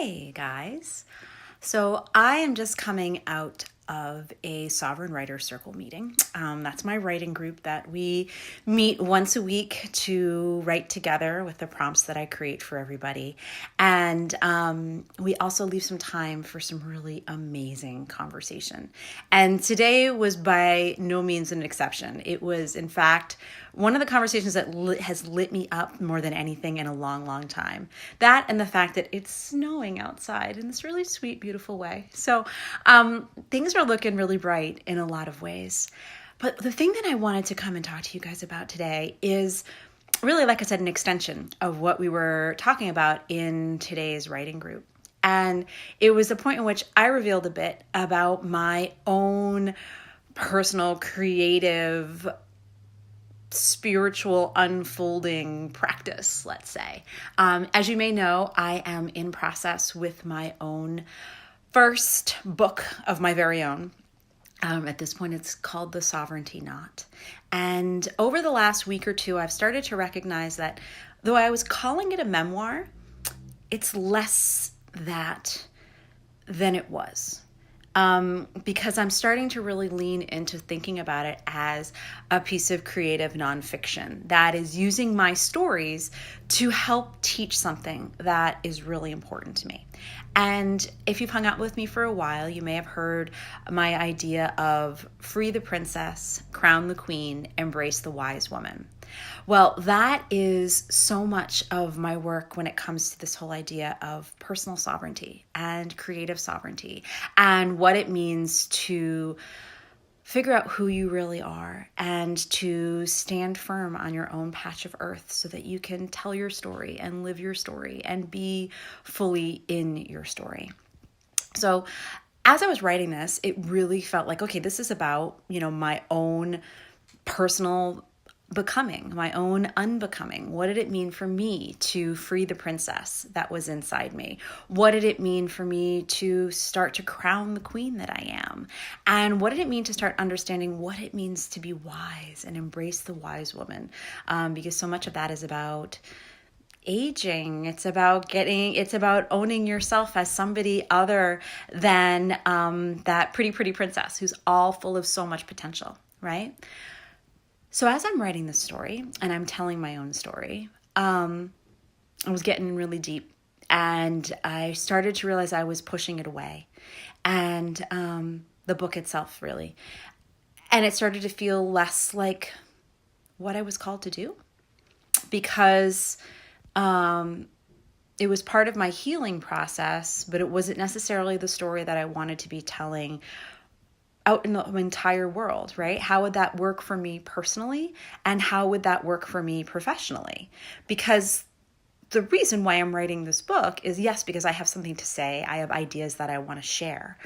Hey guys. So I am just coming out of a Sovereign Writer Circle meeting. That's my writing group that we meet once a week to write together with the prompts that I create for everybody. And we also leave some time for some really amazing conversation. And today was by no means an exception. It was, in fact, one of the conversations that has lit me up more than anything in a long, long time. That and the fact that it's snowing outside in this really sweet, beautiful way. So things are looking really bright in a lot of ways. But the thing that I wanted to come and talk to you guys about today is really, like I said, an extension of what we were talking about in today's writing group. And it was the point in which I revealed a bit about my own personal, creative, spiritual unfolding practice, let's say. As you may know, I am in process with my own first book of my very own. At this point, it's called The Sovereignty Knot. And over the last week or two, I've started to recognize that though I was calling it a memoir, it's less that than it was. Because I'm starting to really lean into thinking about it as a piece of creative nonfiction that is using my stories to help teach something that is really important to me. And if you've hung out with me for a while, you may have heard my idea of free the princess, crown the queen, embrace the wise woman. Well, that is so much of my work when it comes to this whole idea of personal sovereignty and creative sovereignty and what it means to figure out who you really are and to stand firm on your own patch of earth so that you can tell your story and live your story and be fully in your story. So as I was writing this, it really felt like, okay, this is about, my own personal becoming, my own unbecoming. What did it mean for me to free the princess that was inside me? What did it mean for me to start to crown the queen that I am? And what did it mean to start understanding what it means to be wise and embrace the wise woman? Because so much of that is about aging. It's about owning yourself as somebody other than that pretty, pretty princess who's all full of so much potential, right? So as I'm writing this story and I'm telling my own story, I was getting really deep and I started to realize I was pushing it away and the book itself really. And it started to feel less like what I was called to do because it was part of my healing process, but it wasn't necessarily the story that I wanted to be telling out in the entire world, right? How would that work for me personally? And how would that work for me professionally? Because the reason why I'm writing this book is, yes, because I have something to say. I have ideas that I want to share.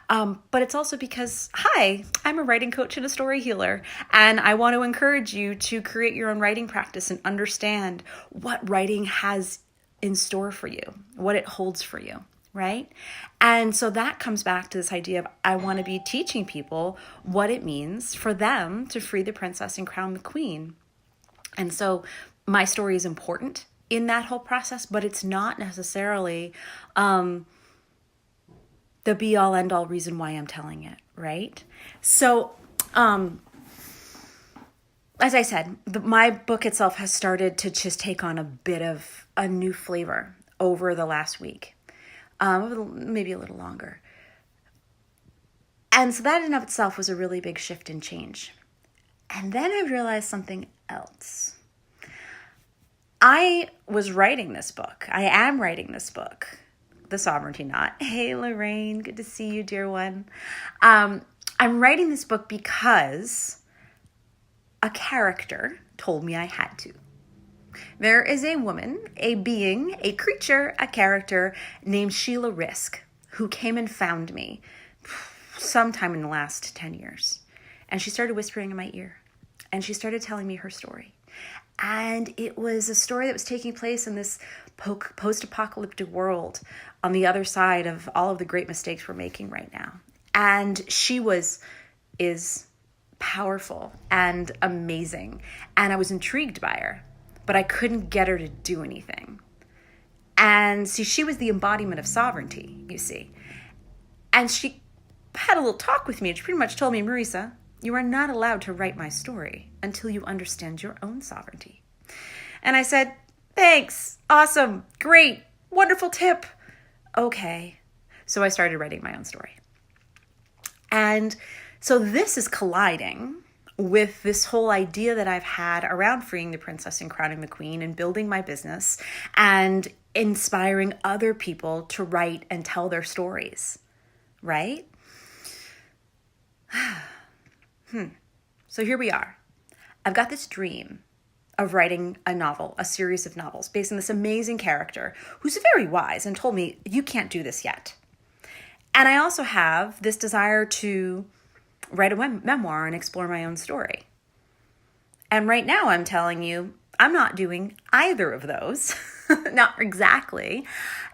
But it's also because, hi, I'm a writing coach and a story healer. And I want to encourage you to create your own writing practice and understand what writing has in store for you, what it holds for you. Right? And so that comes back to this idea of I want to be teaching people what it means for them to free the princess and crown the queen. And so my story is important in that whole process, but it's not necessarily the be all end all reason why I'm telling it, right? So as I said, my book itself has started to just take on a bit of a new flavor over the last week. Maybe a little longer. And so that in and of itself was a really big shift and change. And then I realized something else. I was writing this book. I am writing this book, The Sovereignty Knot. Hey, Lorraine, good to see you, dear one. I'm writing this book because a character told me I had to. There is a woman, a being, a creature, a character named Sheila Risk who came and found me sometime in the last 10 years. And she started whispering in my ear. And she started telling me her story. And it was a story that was taking place in this post-apocalyptic world on the other side of all of the great mistakes we're making right now. And she is powerful and amazing. And I was intrigued by her. But I couldn't get her to do anything. And see, she was the embodiment of sovereignty, you see. And she had a little talk with me, and she pretty much told me, Marisa, you are not allowed to write my story until you understand your own sovereignty. And I said, thanks, awesome, great, wonderful tip. Okay. So I started writing my own story. And so this is colliding with this whole idea that I've had around freeing the princess and crowning the queen and building my business and inspiring other people to write and tell their stories, right? So here we are. I've got this dream of writing a novel, a series of novels based on this amazing character who's very wise and told me, you can't do this yet. And I also have this desire to write a memoir and explore my own story. And right now I'm telling you, I'm not doing either of those. Not exactly.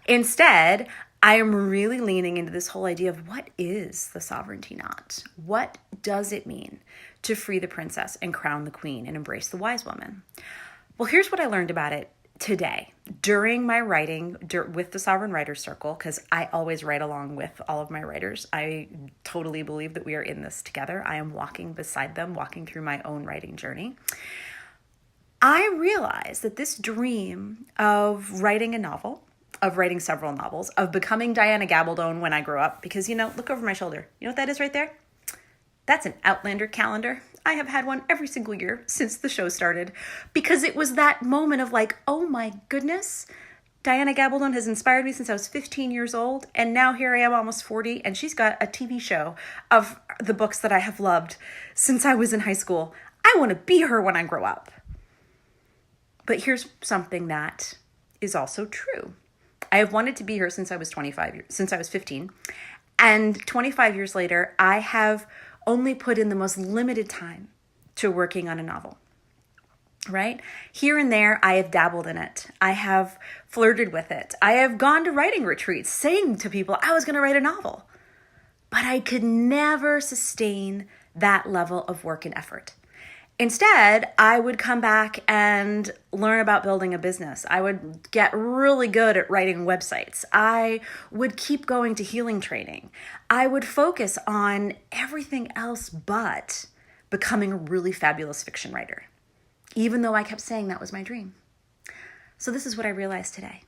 Instead, I am really leaning into this whole idea of what is the sovereignty knot? What does it mean to free the princess and crown the queen and embrace the wise woman? Well, here's what I learned about it today during my writing with the Sovereign Writers Circle, because I always write along with all of my writers. I totally believe that we are in this together. I am walking beside them, walking through my own writing journey. I realized that this dream of writing a novel, of writing several novels, of becoming Diana Gabaldon when I grow up, because, look over my shoulder. You know what that is right there? That's an Outlander calendar. I have had one every single year since the show started, because it was that moment of like, oh my goodness, Diana Gabaldon has inspired me since I was 15 years old, and now here I am almost 40, and she's got a TV show of the books that I have loved since I was in high school. I want to be her when I grow up. But here's something that is also true. I have wanted to be her since I was 15. And 25 years later, I have only put in the most limited time to working on a novel, right? Here and there, I have dabbled in it. I have flirted with it. I have gone to writing retreats saying to people I was going to write a novel. But I could never sustain that level of work and effort. Instead, I would come back and learn about building a business. I would get really good at writing websites. I would keep going to healing training. I would focus on everything else but becoming a really fabulous fiction writer, even though I kept saying that was my dream. So this is what I realized today.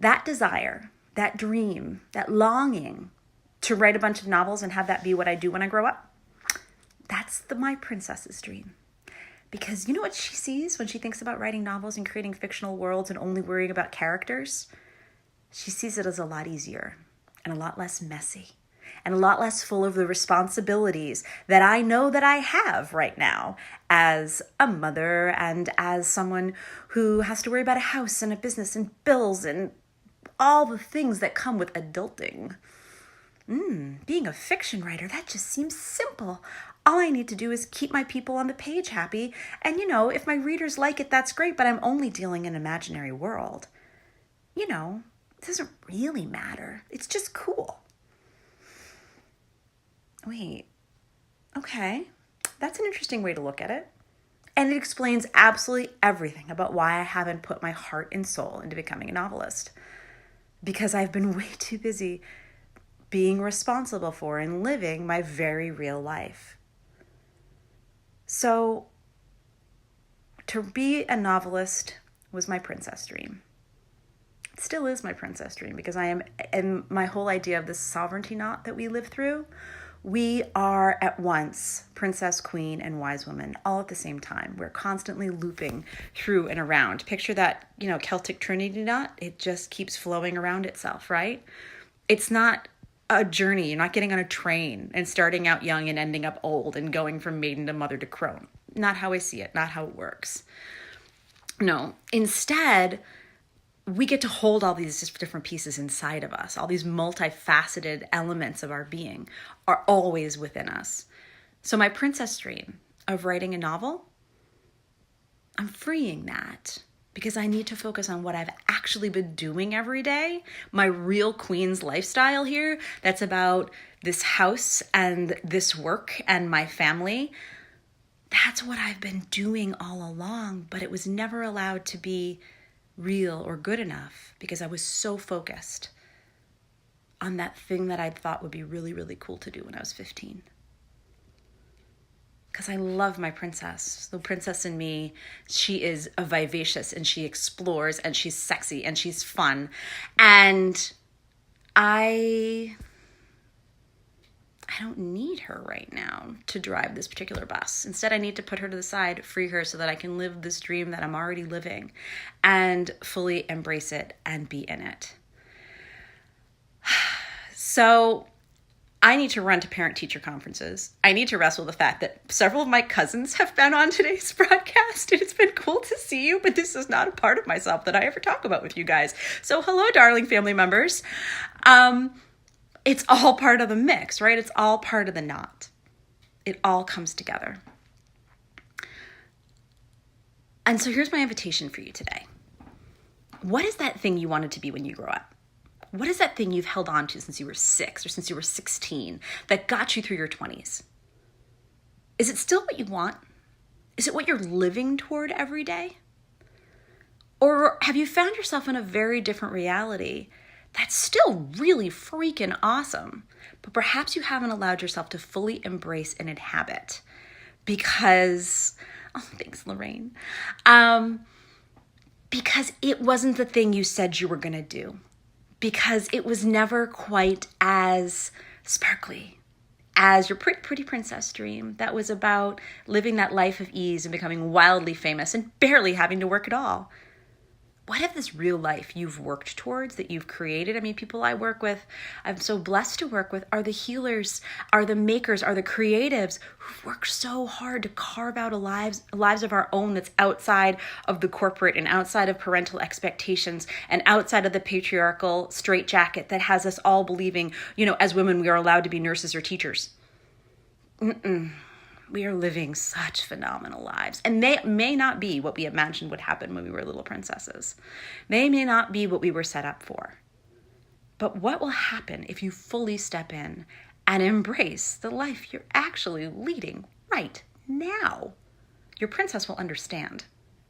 That desire, that dream, that longing to write a bunch of novels and have that be what I do when I grow up, that's my princess's dream. Because you know what she sees when she thinks about writing novels and creating fictional worlds and only worrying about characters? She sees it as a lot easier and a lot less messy and a lot less full of the responsibilities that I know that I have right now as a mother and as someone who has to worry about a house and a business and bills and all the things that come with adulting. Being a fiction writer, that just seems simple. All I need to do is keep my people on the page happy. And, if my readers like it, that's great, but I'm only dealing in an imaginary world. It doesn't really matter. It's just cool. Wait, okay. That's an interesting way to look at it. And it explains absolutely everything about why I haven't put my heart and soul into becoming a novelist. Because I've been way too busy being responsible for and living my very real life. So, to be a novelist was my princess dream. It still is my princess dream because and my whole idea of this sovereignty knot that we live through, we are at once princess, queen, and wise woman all at the same time. We're constantly looping through and around. Picture that, Celtic Trinity knot. It just keeps flowing around itself, right? It's not a journey. You're not getting on a train and starting out young and ending up old and going from maiden to mother to crone. Not how I see it, not how it works. No, instead, we get to hold all these different pieces inside of us. All these multifaceted elements of our being are always within us. So my princess dream of writing a novel, I'm freeing that because I need to focus on what I've actually been doing every day, my real queen's lifestyle here, that's about this house and this work and my family. That's what I've been doing all along, but it was never allowed to be real or good enough because I was so focused on that thing that I thought would be really, really cool to do when I was 15. Because I love my princess. The princess in me, she is a vivacious and she explores and she's sexy and she's fun. And I don't need her right now to drive this particular bus. Instead, I need to put her to the side, free her so that I can live this dream that I'm already living and fully embrace it and be in it. So I need to run to parent-teacher conferences. I need to wrestle with the fact that several of my cousins have been on today's broadcast, and it's been cool to see you, but this is not a part of myself that I ever talk about with you guys. So hello, darling family members. It's all part of the mix, right? It's all part of the knot. It all comes together. And so here's my invitation for you today. What is that thing you wanted to be when you grow up? What is that thing you've held on to since you were 6 or since you were 16 that got you through your 20s? Is it still what you want? Is it what you're living toward every day? Or have you found yourself in a very different reality that's still really freaking awesome, but perhaps you haven't allowed yourself to fully embrace and inhabit because, oh, thanks, Lorraine, because it wasn't the thing you said you were going to do, because it was never quite as sparkly as your pretty princess dream that was about living that life of ease and becoming wildly famous and barely having to work at all. What if this real life you've worked towards, that you've created? I mean, people I work with, I'm so blessed to work with, are the healers, are the makers, are the creatives who've worked so hard to carve out lives of our own that's outside of the corporate and outside of parental expectations and outside of the patriarchal straitjacket that has us all believing, as women, we are allowed to be nurses or teachers. We are living such phenomenal lives. And they may not be what we imagined would happen when we were little princesses. They may not be what we were set up for. But what will happen if you fully step in and embrace the life you're actually leading right now? Your princess will understand.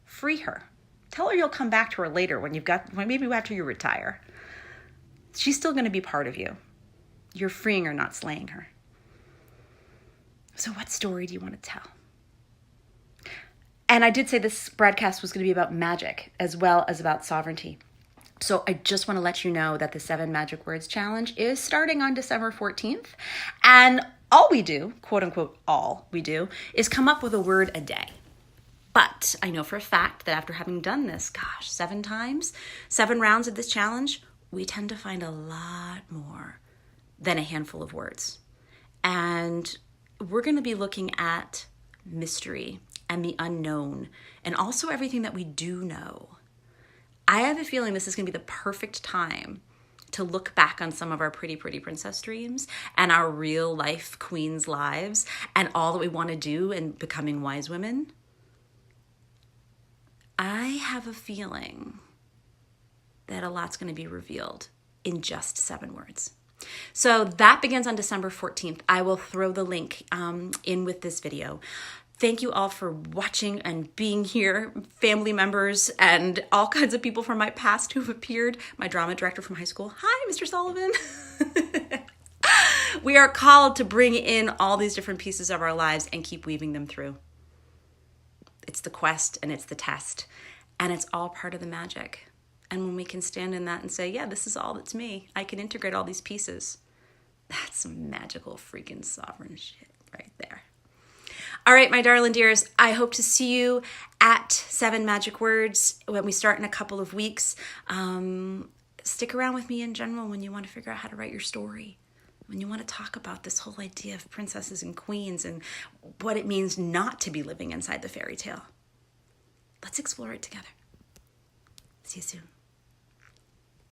Free her. Tell her you'll come back to her later maybe after you retire. She's still going to be part of you. You're freeing her, not slaying her. So what story do you want to tell? And I did say this broadcast was going to be about magic as well as about sovereignty. So I just want to let you know that the 7 Magic Words Challenge is starting on December 14th. And all we do, quote unquote, all we do, is come up with a word a day. But I know for a fact that after having done this, 7 times, 7 rounds of this challenge, we tend to find a lot more than a handful of words. And we're going to be looking at mystery and the unknown and also everything that we do know. I have a feeling this is going to be the perfect time to look back on some of our pretty princess dreams and our real life queens lives and all that we want to do in becoming wise women. I have a feeling that a lot's going to be revealed in just 7 words. So that begins on December 14th. I will throw the link in with this video. Thank you all for watching and being here, family members and all kinds of people from my past who've appeared. My drama director from high school. Hi, Mr. Sullivan. We are called to bring in all these different pieces of our lives and keep weaving them through. It's the quest and it's the test, and it's all part of the magic. And when we can stand in that and say, yeah, this is all that's me, I can integrate all these pieces. That's some magical freaking sovereign shit right there. All right, my darling dears, I hope to see you at 7 Magic Words when we start in a couple of weeks. Stick around with me in general when you want to figure out how to write your story, when you want to talk about this whole idea of princesses and queens and what it means not to be living inside the fairy tale. Let's explore it together. See you soon.